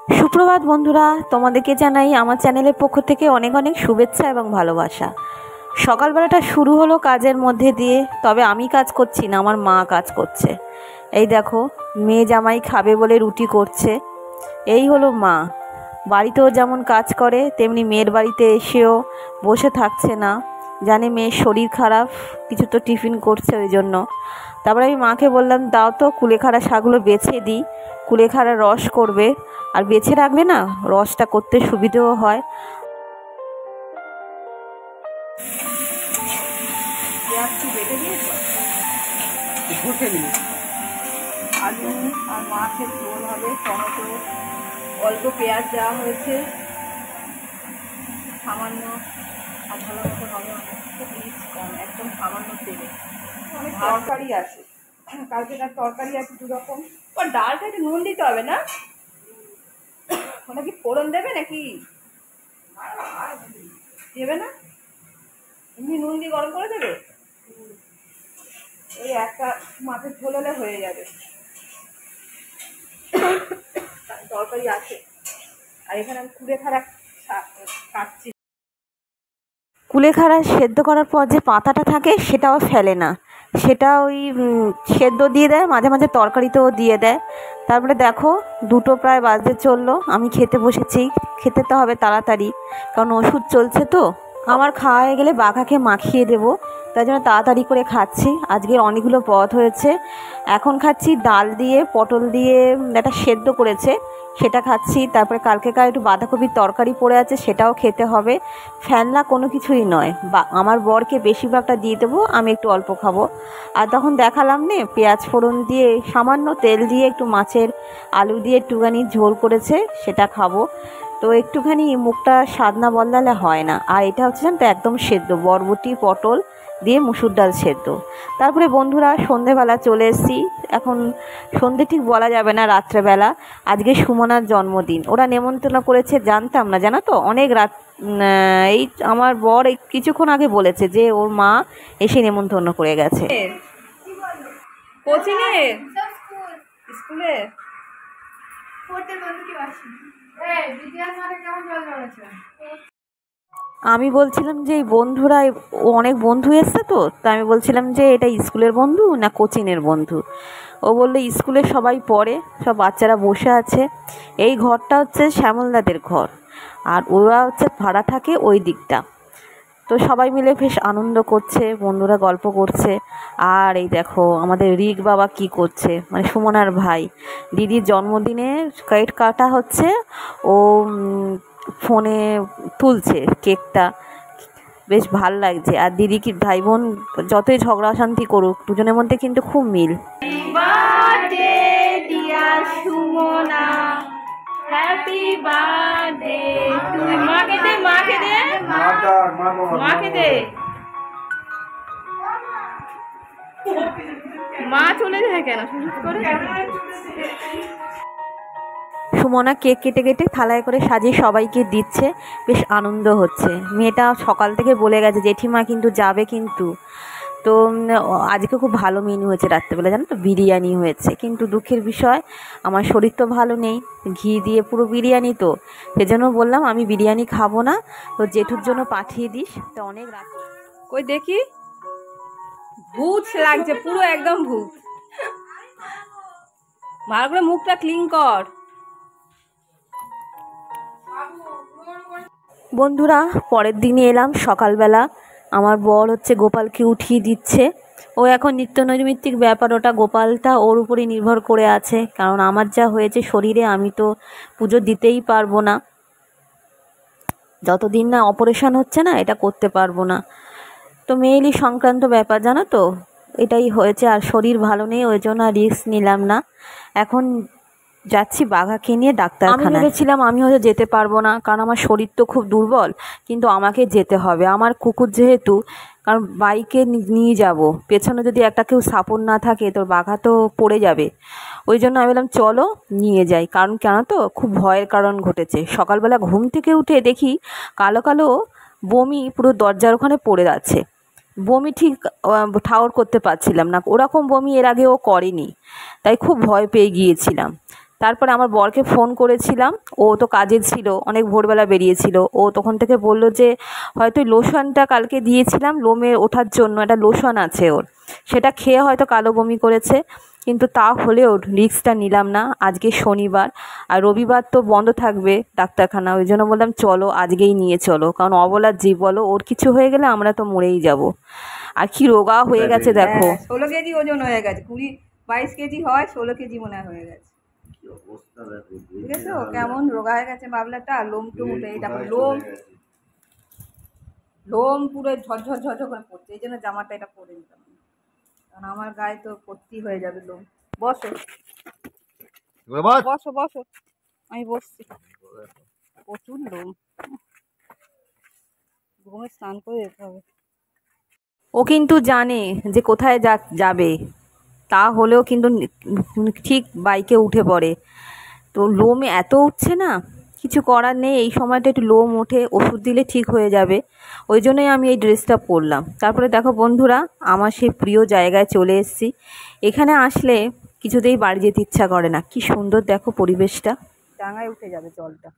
সুপ্রভাত বন্ধুরা, তোমাদেরকে জানাই আমার চ্যানেলের পক্ষ থেকে অনেক অনেক শুভেচ্ছা এবং ভালোবাসা। সকালবেলাটা শুরু হলো কাজের মধ্যে দিয়ে, তবে আমি কাজ করছি না, আমার মা কাজ করছে। এই দেখো, মেয়ে জামাই খাবে বলে রুটি করছে। এই হলো মা। বাড়িতেও যেমন কাজ করে তেমনি মেয়ের বাড়িতে এসেও বসে থাকছে না, জানে মেয়ের শরীর খারাপ, কিছু তো টিফিন করছে ওই জন্য। তারপরে আমি মাকে বললাম, দাও তো কুলেখাড়া শাকগুলো বেছে দিই, কুলেখাড়া রস করবে, আর বেছে রাখলে না রসটা করতে সুবিধেও হয়। আলু আর মাছের ঝোল হবে, টমেটো, অল্প পেঁয়াজ দেওয়া হয়েছে, সামান্য আর ভালো মতো হবে, কম, একদম সামান্য তেলে। অনেক তরকারি আছে, কালকে তার তরকারি আছে দুরকম। ডালটা একটু নুন দিতে হবে না? ওটা কি ফোড়ন দেবে নাকি? দেবে না, এমনি নুন দিয়ে গরম করে দেবে। এই একটা মাছের ঝোল হলে হয়ে যাবে, তরকারি আছে। আর এখানে আমি কুলেখাড়া কাটছি। কুলেখাড়া সেদ্ধ করার পর যে পাতাটা থাকে সেটাও ফেলে না, সেটা ওই সেদ্ধ দিয়ে দেয়, মাঝে মাঝে তরকারিতেও দিয়ে দেয়। তারপরে দেখো, 2টো প্রায় বাজতে চললো, আমি খেতে বসেছি। খেতে তো হবে তাড়াতাড়ি, কারণ ওষুধ চলছে তো। আমার খাওয়া হয়ে গেলে বাঘাকে মাখিয়ে দেবো, তাই জন্য তাড়াতাড়ি করে খাচ্ছি। আজকের অনেকগুলো পদ হয়েছে। এখন খাচ্ছি ডাল দিয়ে, পটল দিয়ে একটা সেদ্ধ করেছে সেটা খাচ্ছি। তারপরে কালকেকার একটু বাঁধাকপির তরকারি পড়ে আছে, সেটাও খেতে হবে। ফেলনা কোনো কিছুই নয়, বা আমার বরকে বেশিরভাগটা দিয়ে দেবো, আমি একটু অল্প খাবো। আর তখন দেখালাম নে, পেঁয়াজ ফোড়ন দিয়ে সামান্য তেল দিয়ে একটু মাছের আলু দিয়ে একটুখানি ঝোল করেছে, সেটা খাবো। তো একটুখানি মুখটা স্বাদ না বদলালে হয় না। আর এটা হচ্ছে জানো তো একদম সেদ্ধ, বরবটি পটল দিয়ে মুসুর ডাল সেদ্ধ। তারপরে বন্ধুরা সন্ধেবেলা চলে এসেছি। এখন সন্ধে ঠিক বলা যাবে না, রাত্রেবেলা। আজকে সুমনার জন্মদিন, ওরা নেমন্তন্ন করেছে, জানতাম না জানো তো, অনেক রাত। এই আমার বর এই কিছুক্ষণ আগে বলেছে যে ওর মা এসে নেমন্তন্ন করে গেছে। কোচিংয়ে, স্কুলে আমি বলছিলাম যে এই বন্ধুরা, অনেক বন্ধু এসছে তো, তা আমি বলছিলাম যে এটা স্কুলের বন্ধু না কোচিংয়ের বন্ধু। ও বললো স্কুলের সবাই পড়ে, সব বাচ্চারা বসে আছে। এই ঘরটা হচ্ছে শ্যামলদাদের ঘর, আর ওরা হচ্ছে ভাড়া থাকে ওই দিকটা। তো সবাই মিলে বেশ আনন্দ করছে, বন্ধুরা গল্প করছে। আর এই দেখো আমাদের রিক বাবা কি করছে, মানে সুমনার ভাই, দিদির জন্মদিনে কেক কাটা হচ্ছে, ও ফোনে তুলছে কেকটা, বেশ ভাল লাগছে। আর দিদি কি ভাই বোন যতই ঝগড়া অশান্তি করুক, দুজনের মধ্যে কিন্তু খুব মিল। হ্যাপি বার্থডে টু, মাকে দে, মাকে দে, মাকে দে। মা চলে যায় কেন করে? সুমনা কেক কেটে কেটে থালায় করে সাজিয়ে সবাইকে দিচ্ছে, বেশ আনন্দ হচ্ছে। মেয়েটা সকাল থেকে বলে গেছে জেঠিমা কিন্তু যাবে কিন্তু। তো আজকে খুব ভালো মেনু হয়েছে রাত্রেবেলা, জানো তো, বিরিয়ানি হয়েছে। কিন্তু দুঃখের বিষয়, আমার শরীর তো ভালো নেই, ঘি দিয়ে পুরো বিরিয়ানি, তো সেজন্য বললাম আমি বিরিয়ানি খাবো না, তো জেঠুর জন্য পাঠিয়ে দিস। তো অনেক রাত কই দেখি, ভূত লাগছে পুরো, একদম ভূত। ভালো করে মুখটা ক্লিন কর। বন্ধুরা পরের দিনে এলাম সকালবেলা, আমার বর হচ্ছে গোপালকে উঠিয়ে দিচ্ছে। ও এখন নিত্য নৈমিত্তিক ব্যাপার, ওটা গোপালটা ওর উপরই নির্ভর করে আছে, কারণ আমার যা হয়েছে শরীরে, আমি তো পুজো দিতেই পারবো না, যতদিন না অপারেশন হচ্ছে না এটা করতে পারবো না। তো মেয়েলি সংক্রান্ত ব্যাপার জানো তো, এটাই হয়েছে। আর শরীর ভালো নেই, ওই জন্য রিস্ক নিলাম না। এখন যাচ্ছি বাঘাকে নিয়ে ডাক্তারখানায়। আমি ভেবেছিলাম আমি হয়তো যেতে পারবো না, কারণ আমার শরীর তো খুব দুর্বল, কিন্তু আমাকে যেতে হবে। আমার কুকুর যেহেতু, কারণ বাইকে নিয়ে যাব, পেছনে যদি একটা কেউ সাপোর্ট না থাকে তোর বাঘা তো পড়ে যাবে। ওই জন্য আমি বললাম চলো নিয়ে যাই, কারণ কেন তো খুব ভয়ের কারণ ঘটেছে। সকালবেলা ঘুম থেকে উঠে দেখি কালো কালো বমি পুরো দরজার ওখানে পড়ে আছে। বমি ঠিক ঠাউর করতে পারছিলাম না, ওরকম বমি এর আগে ও করেনি, তাই খুব ভয় পেয়ে গিয়েছিলাম। তারপরে আমার বরকে ফোন করেছিলাম, ও তো কাজে ছিল, অনেক ভোরবেলা বেরিয়েছিল। ও তখন থেকে বলল যে হয়তো লোশনটা কালকে দিয়েছিলাম লোমে ওঠার জন্য, একটা লোশন আছে ওর, সেটা খেয়ে হয়তো কালো বমি করেছে। কিন্তু তা হলেও রিস্কটা নিলাম না। আজকে শনিবার আর রবিবার তো বন্ধ থাকবে ডাক্তারখানা, ওই জন্য বললাম চলো আজকেই নিয়ে চলো, কারণ অবলার জীব বলো, ওর কিছু হয়ে গেলে আমরা তো মরেই যাব। আর কি রোগা হয়ে গেছে দেখো, 16 কেজি ওজন হয়ে গেছে, 22 কেজি হয়, 16 কেজি মনে হয়ে গেছে। বুঝেছো কেমন রোগা হয়ে গেছে বাবলাটা, লোম টুম উঠে, এই দেখো লোম পুরো ঝরঝর ঝরঝর করে পড়ছে, এই জন্য জামাটা এটা পরে নিতাম, কারণ আমার গায়ে তো ভর্তি হয়ে যাবে লোম। বসো বসো বসো, আমি বসছি। প্রচুর লোম, ঘুমে স্নান করে যেতে হবে। ও কিন্তু জানে যে কোথায় যাবে, তা হলেও কিন্তু ঠিক বাইকে উঠে পড়ে। তো লোম এত উঠছে না, কিছু করার নেই, এই সময়টা একটু লোম ওঠে, ওষুধ দিলে ঠিক হয়ে যাবে, ওই জন্যই আমি এই ড্রেসটা পরলাম। তারপরে দেখো বন্ধুরা, আমার সেই প্রিয় জায়গায় চলে এসেছি। এখানে আসলে কিছুতেই বাড়ি যেতে ইচ্ছা করে না, কি সুন্দর দেখো পরিবেশটা, ডাঙায় উঠে যাবে জলটা,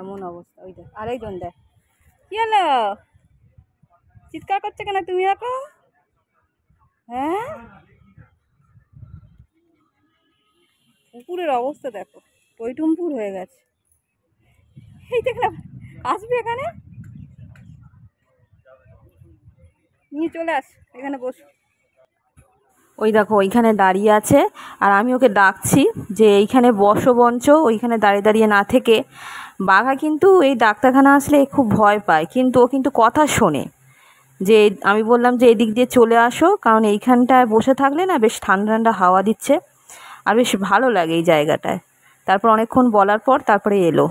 এমন অবস্থা। ওই দেখ আরেকজন, দেখ কি হলো, চিৎকার করছে কেন তুমি এখন? হ্যাঁ, পুকুরের অবস্থা দেখো, টইটুম্পুর হয়ে গেছে। এই দেখলাম আসবে এখানে, নিয়ে চলে আস, এখানে বস। ওই দেখো ওইখানে দাঁড়িয়ে আছে, আর আমি ওকে ডাকছি যে এইখানে বসো বঞ্চ, ওইখানে দাঁড়িয়ে দাঁড়িয়ে না থেকে। বাঘা কিন্তু এই ডাক্তারখানা আসলে খুব ভয় পায়, কিন্তু ও কিন্তু কথা শোনে। যে আমি বললাম যে এদিক দিয়ে চলে আসো, কারণ এইখানটায় বসে থাকলে না বেশ ঠান্ডা ঠান্ডা হাওয়া দিচ্ছে, আর বেশ ভালো লাগে এই জায়গাটায়। তারপর অনেকক্ষণ বলার পর তারপরে এলো।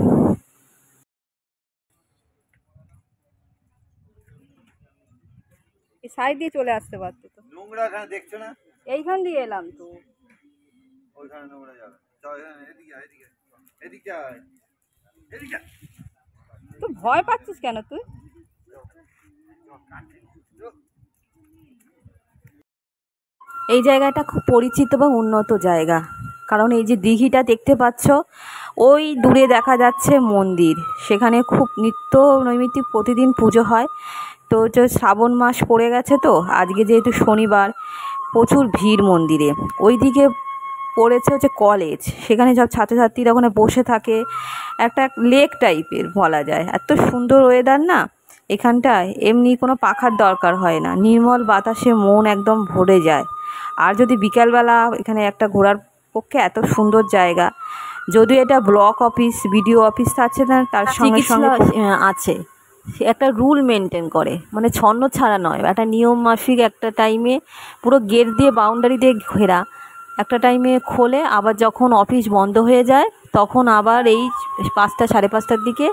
এই সাইড দিয়ে চলে আসতে পারতো তো, নোংরা এখানে দেখছো না, এইখান দিয়ে এলাম তো। ওইখানে নোংরা যাবে, চল এদিকে এদিকে এদিকে আয়, এদিকে তুই ভয় পাচ্ছিস কেন তুই? এই জায়গাটা খুব পরিচিত বা উন্নত জায়গা, কারণ এই যে দিঘিটা দেখতে পাচ্ছ, ওই দূরে দেখা যাচ্ছে মন্দির, সেখানে খুব নিত্য নৈমিত্তিক প্রতিদিন পুজো হয়। তো হচ্ছে শ্রাবণ মাস পড়ে গেছে, তো আজকে যেহেতু শনিবার, প্রচুর ভিড় মন্দিরে। ওই দিকে পড়েছে হচ্ছে কলেজ, সেখানে সব ছাত্রছাত্রীরা ওখানে বসে থাকে, একটা লেক টাইপের বলা যায়। এত সুন্দর ওয়েদার না এখানটায়, এমনি কোনো পাখার দরকার হয় না, নির্মল বাতাসে মন একদম ভরে যায়। আর যদি বিকালবেলা এখানে একটা ঘোরার পক্ষে এত সুন্দর জায়গা, যদিও এটা ব্লক অফিস বিডিও অফিস আছে না, তার সঙ্গে সঙ্গে আছে, একটা রুল মেনটেন করে, মানে ছন্ন ছাড়া নয়, একটা নিয়ম মাফিক একটা টাইমে পুরো গেট দিয়ে বাউন্ডারি দিয়ে ঘেরা, একটা টাইমে খোলে, আবার যখন অফিস বন্ধ হয়ে যায় তখন আবার এই 5টা 5:30টার দিকে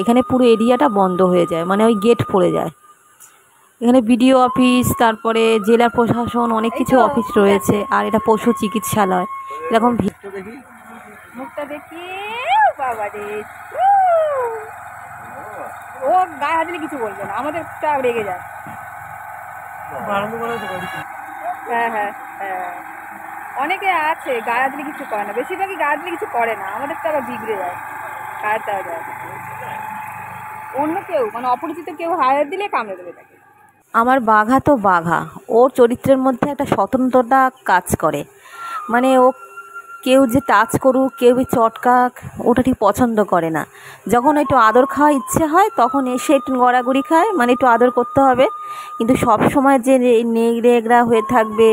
এখানে পুরো এরিয়াটা বন্ধ হয়ে যায়, মানে ওই গেট পড়ে যায়। এখানে বিডিও অফিস, তারপরে জেলা প্রশাসন, অনেক কিছু অফিস রয়েছে, আর এটা পশু চিকিৎসালয়। এরকম দেখি মুখটা দেখি, বাবা রে, ও গায়ে হাত দিলে কিছু বলবে না, আমাদের রেগে যায়। হ্যাঁ হ্যাঁ হ্যাঁ, অনেকে আছে গায়ে হাত দিলে কিছু করে না, বেশিরভাগই গায়ে হাত দিলে কিছু করে না, আমাদের তো আবার বিগড়ে যায়, গায়ে দেওয়া যায়। অন্য কেউ মানে অপরিচিত কেউ হায়ার দিলে কামড়ে দেবে তাকে। আমার বাঘা তো বাঘা, ওর চরিত্রের মধ্যে একটা স্বতন্ত্রতা কাজ করে, মানে ও কেউ যে টাচ করুক, কেউ চটকাক, ওটা ঠিক পছন্দ করে না। যখন একটু আদর খাওয়ার ইচ্ছে হয় তখন এসে একটু গড়াগড়ি খায়, মানে একটু আদর করতে হবে, কিন্তু সব সময় যে নেগড়া হয়ে থাকবে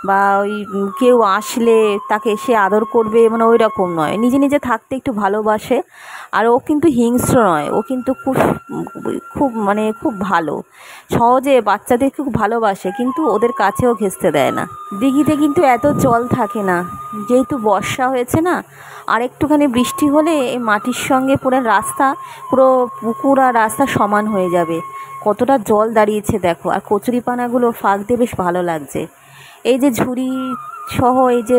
বা ওই কেউ আসলে তাকে এসে আদর করবে, মানে ওই রকম নয়, নিজে নিজে থাকতে একটু ভালোবাসে। আর ও কিন্তু হিংস্র নয়, ও কিন্তু খুব খুব মানে খুব ভালো, সহজে বাচ্চাদেরকে খুব ভালোবাসে, কিন্তু ওদের কাছেও ঘেঁষতে দেয় না। দিঘিতে কিন্তু এত জল থাকে না, যেহেতু বর্ষা হয়েছে না, আর একটুখানি বৃষ্টি হলে এই মাটির সঙ্গে পুরো রাস্তা, পুরো পুকুর আর রাস্তা সমান হয়ে যাবে। কতটা জল দাঁড়িয়েছে দেখো, আর কচুরিপানাগুলো ফাঁক দিয়ে বেশ ভালো লাগছে। এই যে ঝুড়ি সহ এই যে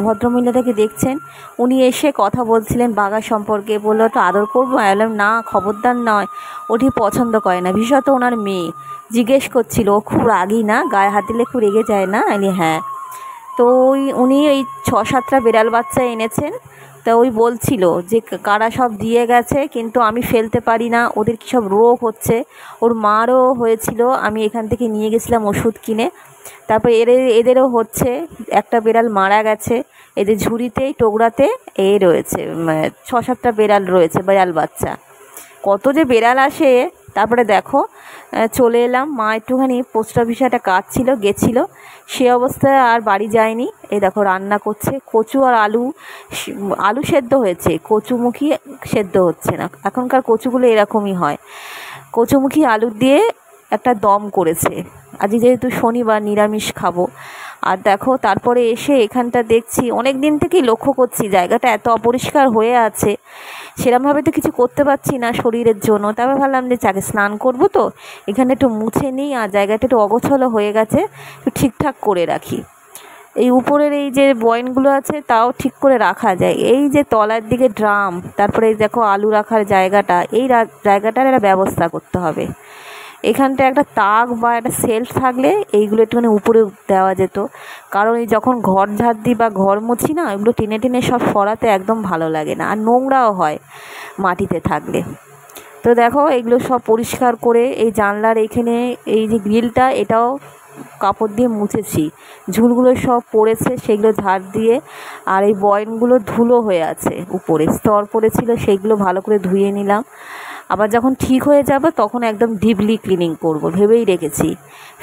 ভদ্রমহিলাটাকে দেখছেন, উনি এসে কথা বলছিলেন বাঘা সম্পর্কে, বললো তো আদর করবো, আমি বললাম না খবরদার নয়, ওটি পছন্দ করে না, বিশেষত ওনার মেয়ে জিজ্ঞেস করছিল ও খুব রাগী না, গায়ে হাত দিলে খুব রেগে যায় না, আমি হ্যাঁ। তো উনি এই 6-7টা বিড়াল বাচ্চা এনেছেন। তা ওই বলছিল যে কারা সব দিয়ে গেছে, কিন্তু আমি ফেলতে পারি না, ওদের কী সব রোগ হচ্ছে। ওর মারও হয়েছিল, আমি এখান থেকে নিয়ে গেছিলাম ওষুধ কিনে। তারপর এদেরও হচ্ছে, একটা বিড়াল মারা গেছে। এদের ঝুড়িতেই টোকরাতে রয়েছে 6-7টা বিড়াল রয়েছে, বিড়াল বাচ্চা। কত যে বিড়াল আসে। তারপরে দেখো চলে এলাম, মা একটুখানি পোস্ট অফিসে একটা কাজ ছিল, গেছিলো, সে অবস্থায় আর বাড়ি যায়নি। এই দেখো রান্না করছে, কচু আর আলু সেদ্ধ হয়েছে, কচুমুখী সেদ্ধ হচ্ছে না। এখনকার কচুগুলো এরকমই হয়। কচুমুখী আলু দিয়ে একটা দম করেছে। আজকে যেহেতু শনিবার, নিরামিষ খাবো। আর দেখো তারপরে এসে এখানটা দেখছি, অনেক দিন থেকেই লক্ষ্য করছি জায়গাটা এত অপরিষ্কার হয়ে আছে, সেরমভাবে তো কিছু করতে পারছি না শরীরের জন্য। তারপর ভাবলাম যে চাকে স্নান করবো, তো এখানে একটু মুছে নিই, আর জায়গাটা একটু অগোছালো হয়ে গেছে, একটু ঠিকঠাক করে রাখি। এই উপরের এই যে বয়েনগুলো আছে তাও ঠিক করে রাখা যায়। এই যে তলার দিকে ড্রাম, তারপরে এই দেখো আলু রাখার জায়গাটা, এই জায়গাটার একটা ব্যবস্থা করতে হবে। এখানটা একটা তাক বা একটা সেলফ থাকলে এইগুলো একটুখানি উপরে দেওয়া যেত, কারণ এই যখন ঘর ঝাড় দিই বা ঘর মুছি না, এগুলো টেনে টেনে সব সরাতে একদম ভালো লাগে না, আর নোংরাও হয় মাটিতে থাকলে। তো দেখো এগুলো সব পরিষ্কার করে এই জানলার এইখানে এই যে গ্রিলটা, এটাও কাপড় দিয়ে মুছেছি, ঝুলগুলো সব পড়েছে সেগুলো ঝাড় দিয়ে। আর এই বয়েনগুলো ধুলো হয়ে আছে, উপরে স্তর পড়েছিল, সেইগুলো ভালো করে ধুয়ে নিলাম। আবার যখন ঠিক হয়ে যাবে তখন একদম ডিপলি ক্লিনিং করব ভেবেই রেখেছি।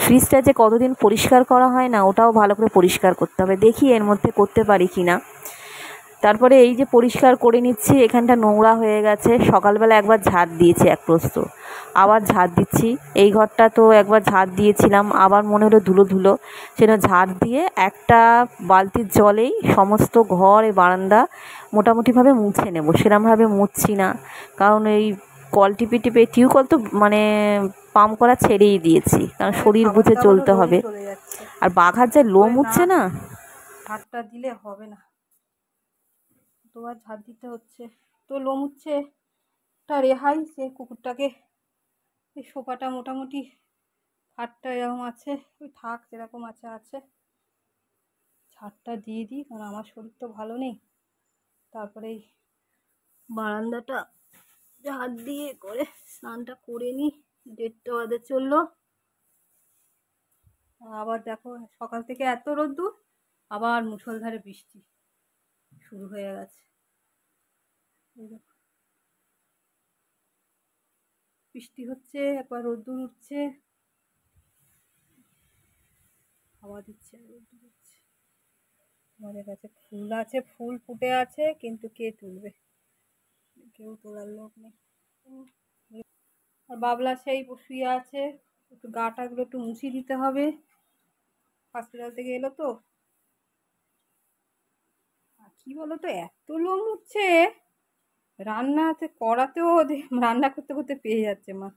ফ্রিজটা যে কতদিন পরিষ্কার করা হয় না, ওটাও ভালো করে পরিষ্কার করতে হবে, দেখি এর মধ্যে করতে পারি কি না। তারপরে এই যে পরিষ্কার করে নিচ্ছি, এখানটা নোংরা হয়ে গেছে, সকালবেলা একবার ঝাড় দিয়েছি এক প্রস্ত, আবার ঝাড় দিচ্ছি। এই ঘরটা তো একবার ঝাড় দিয়েছিলাম, আবার মনে হলো ধুলো ধুলো, সেটা ঝাড় দিয়ে একটা বালতির জলেই সমস্ত ঘর এই বারান্দা মোটামুটিভাবে মুছে নেব। সেরমভাবে মুছছি না, কারণ এই কল টিপে টিপে, টিউবকল তো মানে পাম্প করা ছেড়েই দিয়েছি, কারণ শরীর বুঝে চলতে হবে। আর বাঘার যে লোম উঠছে না, ঝাড়টা দিলে হবে না, দুবার ঝাড় দিতে হচ্ছে। তো লোম উঠছে টা রেহাই, সে কুকুরটাকে এই সোফাটা মোটামুটি খাটটা এরকম আছে, ওই থাক যেরকম আছে আছে, ঝাড়টা দিয়ে দিই, কারণ আমার শরীর তো ভালো নেই। তারপরে এই বারান্দাটা ঝাড় দিয়ে করে স্নানটা করে নিই। 1:30 বাজে চললো। আবার দেখো সকাল থেকে এত রোদ্দুর, আবার মুষলধারে বৃষ্টি শুরু হয়ে গেছে। বৃষ্টি হচ্ছে, একবার রোদ্দুর উঠছে, হাওয়া দিচ্ছে, রোদ্দুর উঠছে। আমাদের কাছে ফুল আছে, ফুল ফুটে আছে, কিন্তু কে তুলবে? কেউ তোলার লোক নেই। আর বাবলা সেই শুয়ে আছে, একটু গাটাগুলো একটু মুছিয়ে দিতে হবে, হসপিটাল থেকে এলো তো। আর কি বলো তো, এত লোম উঠছে, রান্নাতে করাতেও রান্না করতে করতে পেয়ে যাচ্ছে মা,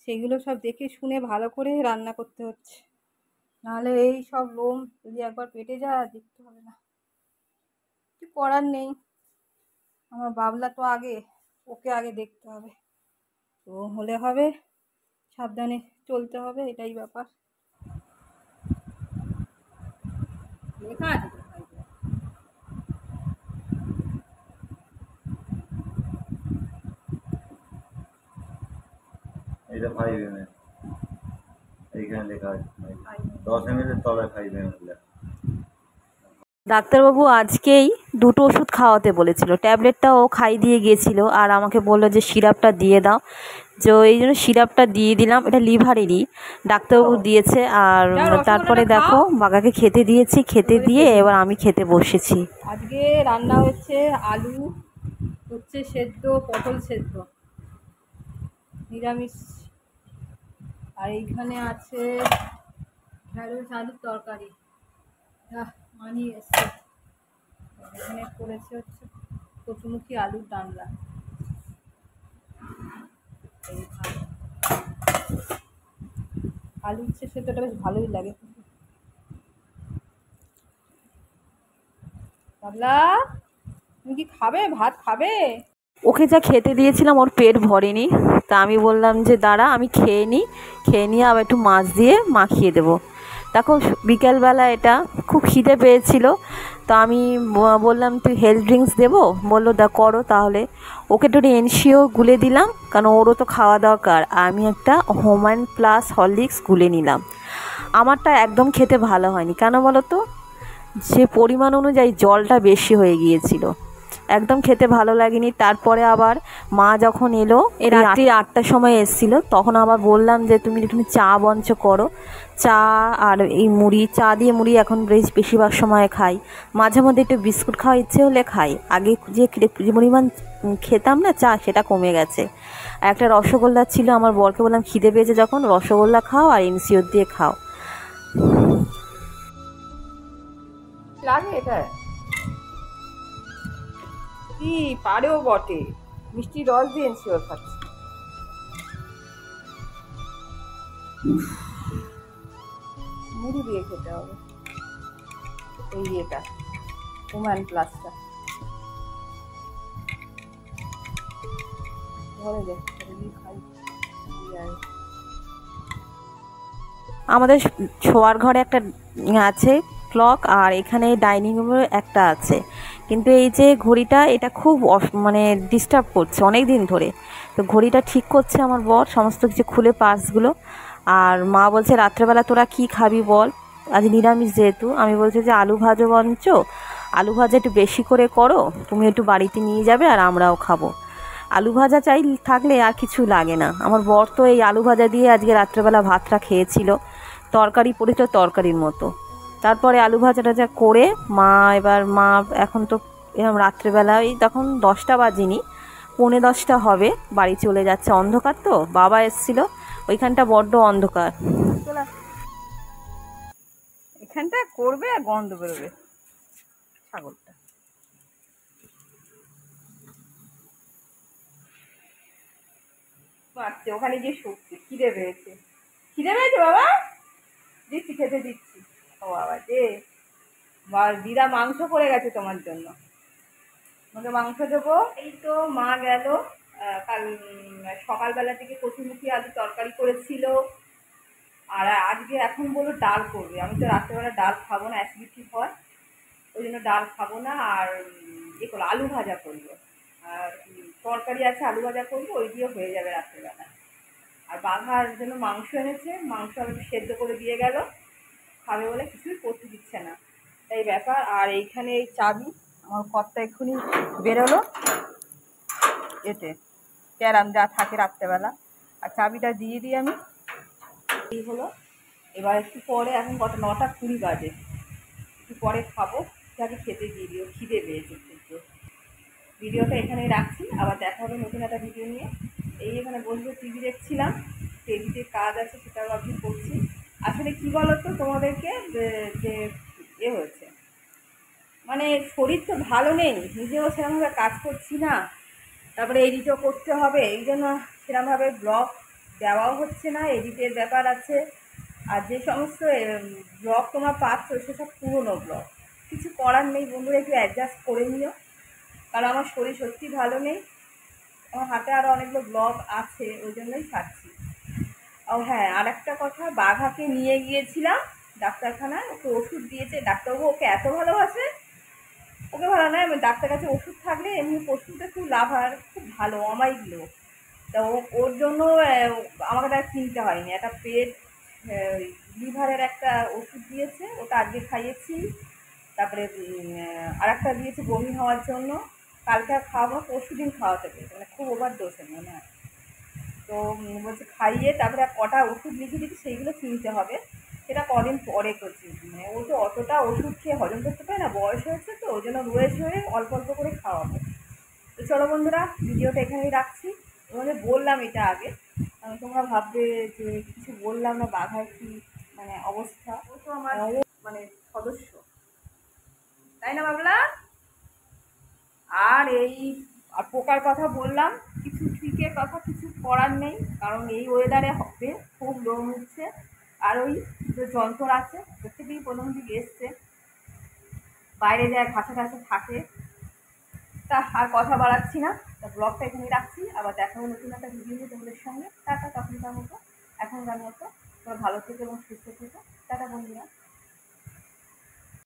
সেগুলো সব দেখে শুনে ভালো করে রান্না করতে হচ্ছে, নাহলে এই সব লোম যদি একবার পেটে যায় দেখতে হবে না, কিছু করার নেই। আমার বাবলা তো আগে, ওকে আগে দেখতে হবে, তো হলে হবে, সাবধানে চলতে হবে, এটাই ব্যাপার। লেখা আছে এটা 5 ml, এইখানে লেখা আছে 10 ml এর তলায় 5 ml লেখা। ডাক্তারবাবু আজকেই 2টো ওষুধ খাওয়াতে বলেছিল, ট্যাবলেটটা ও খাই দিয়ে গিয়েছিল, আর আমাকে বললো যে সিরাপটা দিয়ে দাও, যে এই জন্য সিরাপটা দিয়ে দিলাম। এটা লিভারেরই ডাক্তারবাবু দিয়েছে। আর তারপরে দেখো বাগাকে খেতে দিয়েছি, খেতে দিয়ে এবার আমি খেতে বসেছি। আজকে রান্না হচ্ছে আলু হচ্ছে সেদ্ধ, পটল সেদ্ধ, নিরামিষ। আর এইখানে আছে ঢেঁড়স আলুর তরকারি, মানি এসছে। এখানে করেছে হচ্ছে কচুমুখী আলুর ডালনা। আলু হচ্ছে সেদ্ধটা বেশ ভালোই লাগে। বাবলা, তুমি কি খাবে? ভাত খাবে? ওকে যা খেতে দিয়েছিলাম ওর পেট ভরেনি, তা আমি বললাম যে দাঁড়া আমি খেয়ে নিই, খেয়ে নিয়ে আবার একটু মাছ দিয়ে মাখিয়ে দেবো। দেখো বিকেলবেলা এটা খুব খিদে পেয়েছিল, তো আমি বললাম তুই হেলথ ড্রিঙ্কস দেবো, বললো করো তাহলে। ওকে একটু এনসিও গুলে দিলাম, কারণ ওরও তো খাওয়া দরকার। আমি একটা হোম্যান প্লাস হরলিক্স গুলে নিলাম। আমারটা একদম খেতে ভালো হয়নি, কেন বলো তো, যে পরিমাণ অনুযায়ী জলটা বেশি হয়ে গিয়েছিল, একদম খেতে ভালো লাগেনি। তারপরে আবার মা যখন এলো, রাত্রি 8টার সময় এসেছিলো, তখন আবার বললাম যে তুমি চা বঞ্চ করো। চা আর এই মুড়ি, চা দিয়ে মুড়ি এখন বেশিরভাগ সময় খাই। মাঝে মধ্যে একটু বিস্কুট খাওয়ার ইচ্ছে হলে খাই। আগে যে পরিমাণ খেতাম না চা, সেটা কমে গেছে। আর একটা রসগোল্লা ছিল, আমার বরকে বললাম খিদে পেয়েছে যখন, রসগোল্লা খাও আর এনসিওর দিয়ে খাও। লাগে এটা কি পারেও বটে, মিষ্টি রস দিয়ে এনসিওর খাচ্ছি। মুড়ি দিয়ে খেতে হবে এই এটা ওম্যান প্লাসটা। ঘরে যাই খাই। আমাদের শোয়ার ঘরে একটা আছে ক্লক, আর এখানে ডাইনিং রুমে একটা আছে, কিন্তু এই যে ঘড়িটা, এটা খুব মানে ডিস্টার্ব করছে অনেক দিন ধরে। তো ঘড়িটা ঠিক করছে আমার বর, সমস্ত কিছু খুলে পার্টসগুলো। আর মা বলছে রাত্রেবেলা তোরা কি খাবি বল, আজ নিরামিষ যেহেতু। আমি বলছি যে আলু ভাজো বঞ্চ, আলু ভাজা একটু বেশি করে করো, তুমি একটু বাড়িতে নিয়ে যাবে আর আমরাও খাবো। আলু ভাজা চাই থাকলে আর কিছু লাগে না। আমার বর তো এই আলু ভাজা দিয়ে আজকে রাত্রেবেলা ভাতটা খেয়েছিল, তরকারি পড়েছিল তরকারির মতো। তারপরে আলু ভাজা টাজা করে এবার মা এখন তো এরকম রাত্রেবেলা ওই তখন 10টা বাজেনি, 9:45 হবে, বাড়ি চলে যাচ্ছে। অন্ধকার তো, বাবা এসছিল, ওইখানটা বড্ড অন্ধকার। এখানটা করবে আর গন্ধ বেরোবে ছাগলটা। আচ্ছা ওখানে গিয়ে শুকছি, খিদে পেয়েছে বাবা, দিচ্ছি খেতে দিচ্ছি। ও বাবা যে দিদা মাংস করে গেছে তোমার জন্য, তোমাকে মাংস দেবো। এই তো মা গেল, কাল সকালবেলা থেকে কচুরমুখী আলু তরকারি করেছিল, আর আজকে এখন বললো ডাল করবে। আমি তো রাত্রেবেলা ডাল খাবো না, অ্যাসিডিটি হয়, ওই জন্য ডাল খাবো না। আর করলো আলু ভাজা করবো, আর তরকারি আছে, আলু ভাজা করবো, ওই দিয়ে হয়ে যাবে রাত্রেবেলা। আর বাঘার জন্য মাংস এনেছে, মাংস আমি সেদ্ধ করে দিয়ে গেল, খাবে বলে কিছুই করতে দিচ্ছে না, এই ব্যাপার। আর এইখানে এই চাবি, আমার কর্তা এক্ষুনি বেরোলো এতে ক্যারাম যা থাকে রাত্রেবেলা, আর চাবিটা দিয়ে দিই আমি। এই হলো, এবার একটু পরে, এখন কত 9:20 বাজে, একটু পরে খাবো, যাকে খেতে দিয়ে দিও, খিদে পেয়েছে একটু। ভিডিওটা এখানেই রাখছি, আবার দেখা হবে নতুন একটা ভিডিও নিয়ে। এই এখানে বসে টিভি দেখছিলাম, টিভিতে কাজ আছে সেটাও আপনি করছি। আসলে কী বলো তো তোমাদেরকে, যে হয়েছে, মানে শরীর তো ভালো নেই, নিজেও সেরকমভাবে কাজ করছি না, তারপরে এডিটও করতে হবে, এই জন্য সেরকমভাবে ব্লগ দেওয়াও হচ্ছে না, এডিটের ব্যাপার আছে। আর যে সমস্ত ব্লগ তোমরা পাচ্ছ সেসব পুরনো ব্লগ, কিছু করার নেই বন্ধুরা, একটু অ্যাডজাস্ট করে নিও, কারণ আমার শরীর সত্যি ভালো নেই। আমার হাতে আরও অনেকগুলো ব্লগ আছে, ওই জন্যই ছাড়ছি। ও হ্যাঁ, আর একটা কথা, বাঘাকে নিয়ে গিয়েছিলাম ডাক্তারখানায়, ওকে ওষুধ দিয়েছে ডাক্তারবাবু, ওকে এত ভালোবাসে, ওকে ভালো নয়, ডাক্তার কাছে ওষুধ থাকলে এমনি পশুতে খুব লাভ হয়, খুব ভালো অমায়িক লোক। তা ওর জন্য আমাকে তার কিনতে হয়নি, একটা পেট লিভারের একটা ওষুধ দিয়েছে, ওটা আজকে খাইয়েছি। তারপরে আর একটা দিয়েছে বমি হওয়ার জন্য, কালকে আর খাওয়াবো, পরশু দিন খাওয়াতে পেরেছে, মানে খুব ওভার ডোজে মনে হয়। তো বলছে খাইয়ে তারপরে কটা ওষুধ লিখে দিচ্ছি, সেইগুলো কিনতে হবে, সেটা কদিন পরে করছি। মানে ও তো অতটা ওষুধ খেয়ে হজম করতে পারে না, বয়স হয়েছে তো, ওই জন্য রয়েছে হয়ে অল্প অল্প করে খাওয়াবো। তো চলো বন্ধুরা, ভিডিওটা এখানেই রাখছি। তোমাদের বললাম এটা আগে, তোমরা ভাববে যে কিছু বললাম না, বাঘার কি মানে অবস্থা, ও তো আমার মানে সদস্য, তাই না বাবলা? আর এই আর পোকার কথা বললাম, কিছু ট্রিকের কথা কিছু করার নেই, কারণ এই ওয়েদারে হবে, খুব লোম উঠছে। আর ওই যে যন্ত্র আছে, ওর থেকেই প্রথম দিকে এসছে, বাইরে যায় ঘাসে ঘাসে থাকে। তা আর কথা বাড়াচ্ছি না, তা ব্লগটা এখানেই রাখছি, আবার দেখা হবে নতুন একটা ভিডিও নিয়ে তোমাদের সঙ্গে। টাটা, তখনকার মতো, এখনকার মতো। তোমরা ভালো থেকো এবং সুস্থ থেকো। টাটা বন্ধুরা।